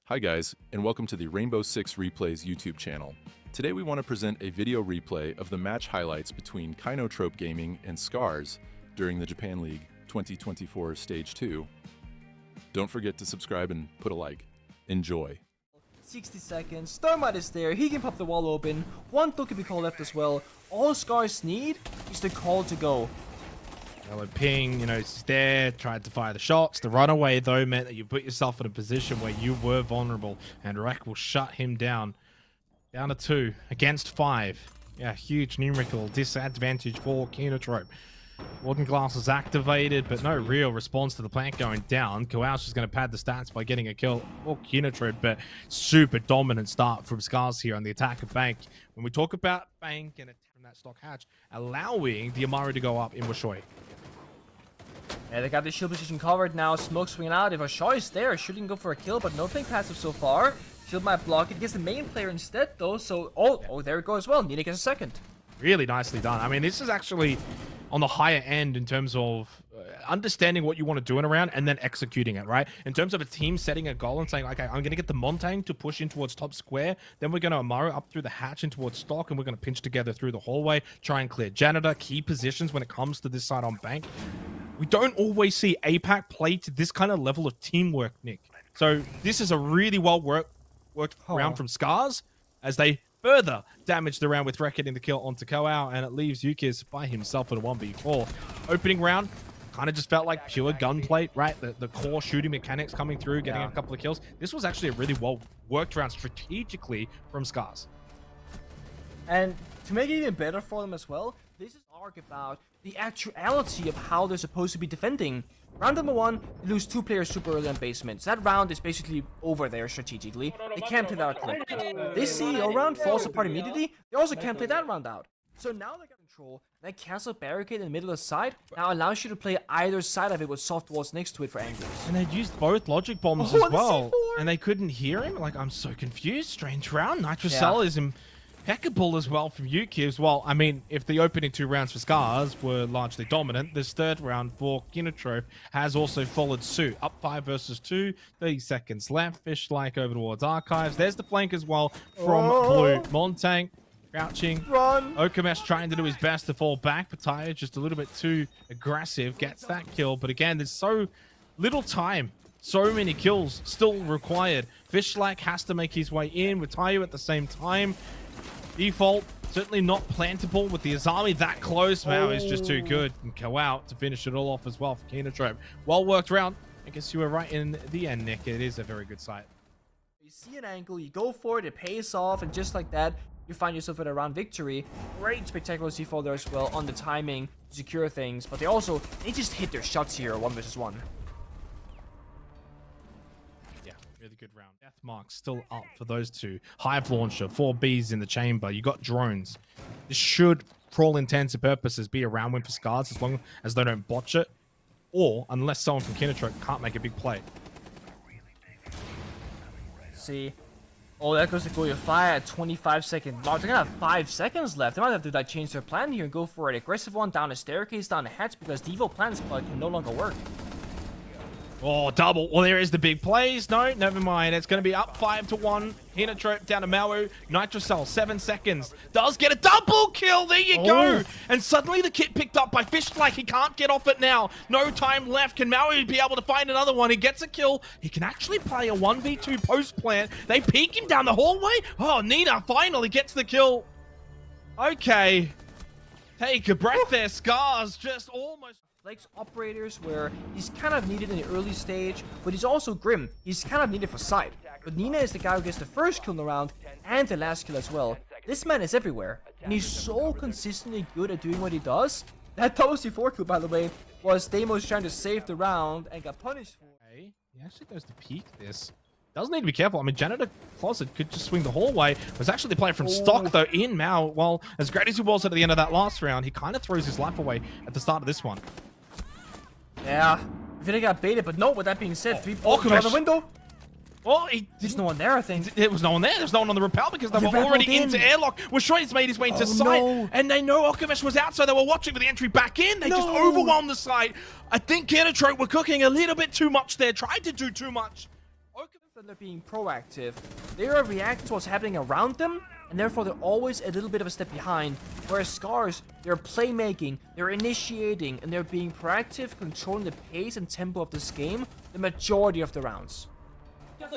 Hi guys, and welcome to the Rainbow Six Replays YouTube channel. Today we want to present a video replay of the match highlights between KINOTROPE Gaming and SCARZ during the Japan League 2024 Stage 2. Don't forget to subscribe and put a like. Enjoy. 60 seconds, Thermite is there, he can pop the wall open, one kill can be called left as well. All SCARZ need is the call to go. Well, ping, he's there, tried to fire the shots. The runaway, though, meant that you put yourself in a position where you were vulnerable, and Rek will shut him down. Down to 2 against 5. Yeah, huge numerical disadvantage for KINOTROPE. Warden Glass is activated, but no real response to the plant going down. Kowal's just going to pad the stats by getting a kill for KINOTROPE, but super dominant start from SCARZ here on the attack of Bank. When we talk about Bank and from that stock hatch, allowing the Amari to go up in Washoy. Yeah, they got the shield position covered now. Smoke swinging out. If Ashaw is there, shouldn't go for a kill, but no ping passive so far. Shield might block it. Gets the main player instead, though. So, oh, there it goes as well. Nina gets a second. Really nicely done. I mean, this is actually on the higher end in terms of understanding what you want to do in a round and then executing it, right? In terms of a team setting a goal and saying, okay, I'm going to get the Montang to push in towards top square, then we're going to Amaru up through the hatch in towards stock, and we're going to pinch together through the hallway, try and clear janitor, key positions when it comes to this side on Bank. We don't always see APAC play to this kind of level of teamwork, Nick. So this is a really well worked round from SCARZ as they further damage the round with Rek getting the kill onto Koao, and it leaves IGZIST by himself in a 1v4. Opening round kind of just felt like pure gunplay, right? The core shooting mechanics coming through, getting a couple of kills. This was actually a really well worked round strategically from SCARZ. And to make it even better for them as well, this is arc about the actuality of how they're supposed to be defending. Round number 1, they lose 2 players super early on basement. So that round is basically over there strategically. They can't play that out correctly. This CEO round falls apart immediately. They also can't play that round out. So now they got control. That cancel barricade in the middle of the side now allows you to play either side of it with soft walls next to it for angles. And they'd used both logic bombs as well. And they couldn't hear him. Like, I'm so confused. Strange round. Nitrocell is impeccable as well from Yuki as well. I mean, if the opening 2 rounds for SCARZ were largely dominant, this third round for KINOTROPE has also followed suit. Up 5 versus 2, 30 seconds left. Fish like over towards Archives. There's the flank as well from Blue. Montang crouching. Run! Okamesh trying to do his best to fall back, but Tayo just a little bit too aggressive. Gets that kill, but again, there's so little time. So many kills still required. Fishlike has to make his way in with Tayo at the same time. Default, certainly not plantable with the Azami that close. Mao is just too good. And go out to finish it all off as well for KINOTROPE. Well worked round. I guess you were right in the end, Nick. It is a very good sight. You see an angle, you go for it, it pays off, and just like that, you find yourself with a round victory. Great spectacular C4 there as well on the timing to secure things, but they just hit their shots here, 1 versus 1. Really good round. Death mark still up for those two. Hive launcher, 4 Bs in the chamber. You got drones. This should, for all intents and purposes, be a round win for SCARZ as long as they don't botch it, or unless someone from KINOTROPE can't make a big play. See, oh, that goes to go fire at 25-second mark. They're gonna have 5 seconds left. They might have to change their plan here and go for an aggressive one down a staircase, down a hatch, because default plans can no longer work. Oh, double. Well, there is the big plays. No, never mind. It's going to be up 5-1. KINOTROPE down to Maui. Nitrocell, 7 seconds. Does get a double kill. There you go. And suddenly the kit picked up by Fishlike. He can't get off it now. No time left. Can Maui be able to find another one? He gets a kill. He can actually play a 1v2 post plant. They peek him down the hallway. Oh, Nina finally gets the kill. Okay. Take a breath there. SCARZ just almost... Flex operators where he's kind of needed in the early stage, but he's also Grim. He's kind of needed for side. But Nina is the guy who gets the first kill in the round and the last kill as well. This man is everywhere, and he's so consistently good at doing what he does. That double C4 kill, by the way, was Deimos trying to save the round and got punished for. Okay, he actually goes to peek this. Does need to be careful. I mean, Janitor Closet could just swing the hallway. It was actually the play from stock, though, in Mao. Well, as great as he was at the end of that last round, he kind of throws his life away at the start of this one. Yeah, Vita got baited, but no, with that being said, 3 balls out the window. Well, there's no one there, I think. There was no one there. There's no one on the rappel because they were already into airlock. Washoy's made his way into sight, and they know Okamesh was out, so they were watching for the entry back in. They just overwhelmed the site. I think KINOTROPE were cooking a little bit too much there, tried to do too much. They're being proactive. They are reacting to what's happening around them, and therefore they're always a little bit of a step behind. Whereas SCARZ, they're playmaking, they're initiating, and they're being proactive, controlling the pace and tempo of this game the majority of the rounds. Nice.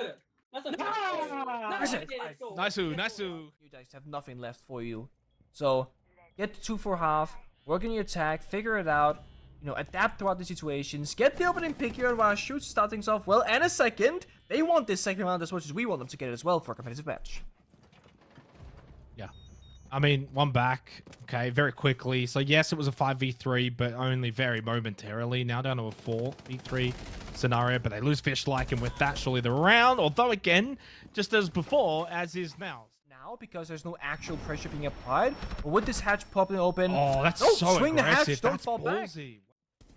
You guys have nothing left for you. So, get the 2-4 half, work on your attack, figure it out, adapt throughout the situations, get the opening pick here while Shoots start things off well, and a second. They want this second round as much as we want them to get it as well for a competitive match. Yeah. I mean, one back, okay, very quickly. So, yes, it was a 5v3, but only very momentarily. Now down to a 4v3 scenario, but they lose Fish-like, and with that, surely the round. Although, again, just as before, as is now. Because there's no actual pressure being applied. But with this hatch popping open, oh, that's so swing aggressive. The hatch, don't that's fall ballsy. Back.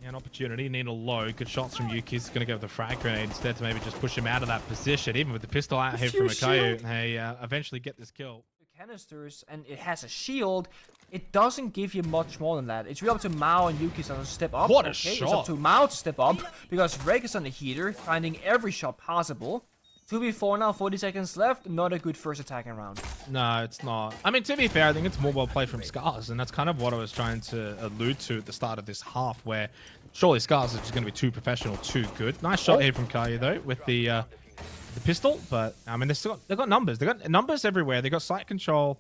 Yeah, an opportunity. Nina low. Good shots from Yuki. He's going to go with the frag grenade instead to maybe just push him out of that position. Even with the pistol out here from Akayu, they eventually get this kill. Canisters, and it has a shield. It doesn't give you much more than that. It's really up to Mao and Yuki to step up. What a shot! It's up to Mao to step up because Reg is on the heater, finding every shot possible. 2v4 now, 40 seconds left. Not a good first attacking round. No, it's not. I mean, to be fair, I think it's more well played from SCARZ, and that's kind of what I was trying to allude to at the start of this half, where surely SCARZ is just going to be too professional, too good. Nice shot here from Kayu, though, with the pistol, but I mean, they've got numbers. They've got numbers everywhere. They've got sight control.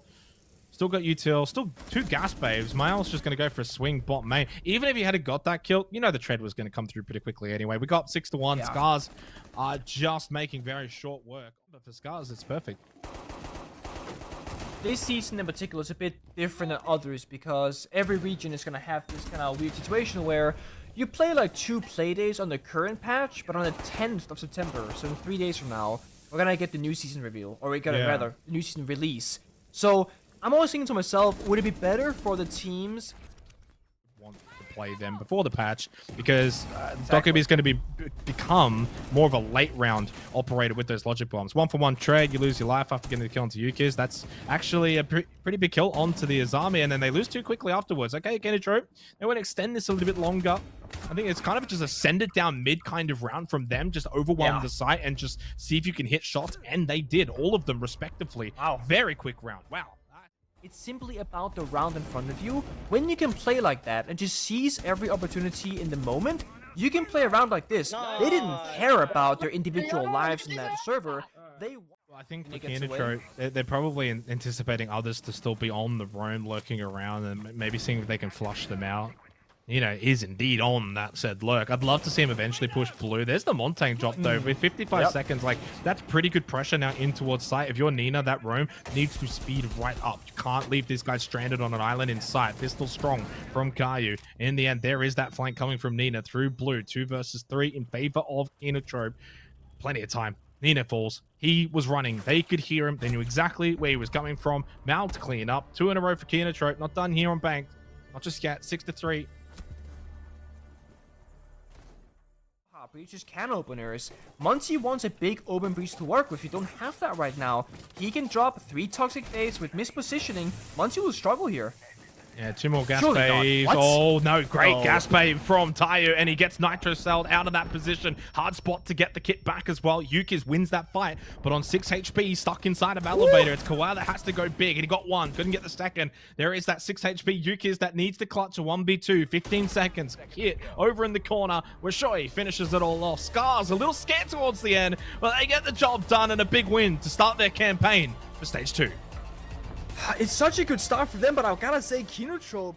Still got util. Still 2 gas babes. Miles just going to go for a swing bot main. Even if he had got that kill, the tread was going to come through pretty quickly anyway. We got 6-1. Yeah. SCARZ are just making very short work. But for SCARZ, it's perfect. This season in particular is a bit different than others because every region is going to have this kind of weird situation where you play like 2 play days on the current patch, but on the 10th of September, so in 3 days from now, we're going to get the new season reveal, or we got rather, the new season release. So, I'm always thinking to myself, would it be better for the teams want to play them before the patch, because Dokkaebi is going to become more of a late round operator with those logic bombs. 1-for-1 trade, you lose your life after getting the kill onto Yuki's. That's actually a pretty big kill onto the Azami, and then they lose too quickly afterwards. Okay, KINOTROPE, they want to extend this a little bit longer. I think it's kind of just a send it down mid kind of round from them, just overwhelm the site and just see if you can hit shots, and they did, all of them respectively. Wow. Very quick round. Wow. It's simply about the round in front of you. When you can play like that and just seize every opportunity in the moment, you can play around like this. They didn't care about their individual lives in that server. I think for KINOTROPE, they're probably anticipating others to still be on the roam, lurking around, and maybe seeing if they can flush them out. Is indeed on that said lurk. I'd love to see him eventually push blue. There's the Montaigne drop, though. With 55 seconds, like, that's pretty good pressure now in towards sight. If you're Nina, that roam needs to speed right up. You can't leave this guy stranded on an island in sight. Pistol strong from Kayu. In the end, there is that flank coming from Nina through blue. 2 versus 3 in favor of KINOTROPE. Plenty of time. Nina falls. He was running. They could hear him. They knew exactly where he was coming from. Mal to clean up. 2 in a row for KINOTROPE. Not done here on Bank. Not just yet. 6-3. Breaches can openers. Muncie wants a big open breach to work with. You don't have that right now. He can drop 3 toxic baits with mispositioning. Muncie will struggle here. Yeah, 2 more gas bays. Oh, no. Great gas bay from Tayo, and he gets nitro celled out of that position. Hard spot to get the kit back as well. Yuki's wins that fight, but on 6 HP, he's stuck inside of elevator. It's Kawhi that has to go big, and he got 1. Couldn't get the second. There is that 6 HP. Yuki's that needs to clutch a 1v2. 15 seconds. Kit over in the corner, where Shoei finishes it all off. SCARZ a little scared towards the end, but they get the job done, and a big win to start their campaign for stage 2. It's such a good start for them, but I've gotta say, KINOTROPE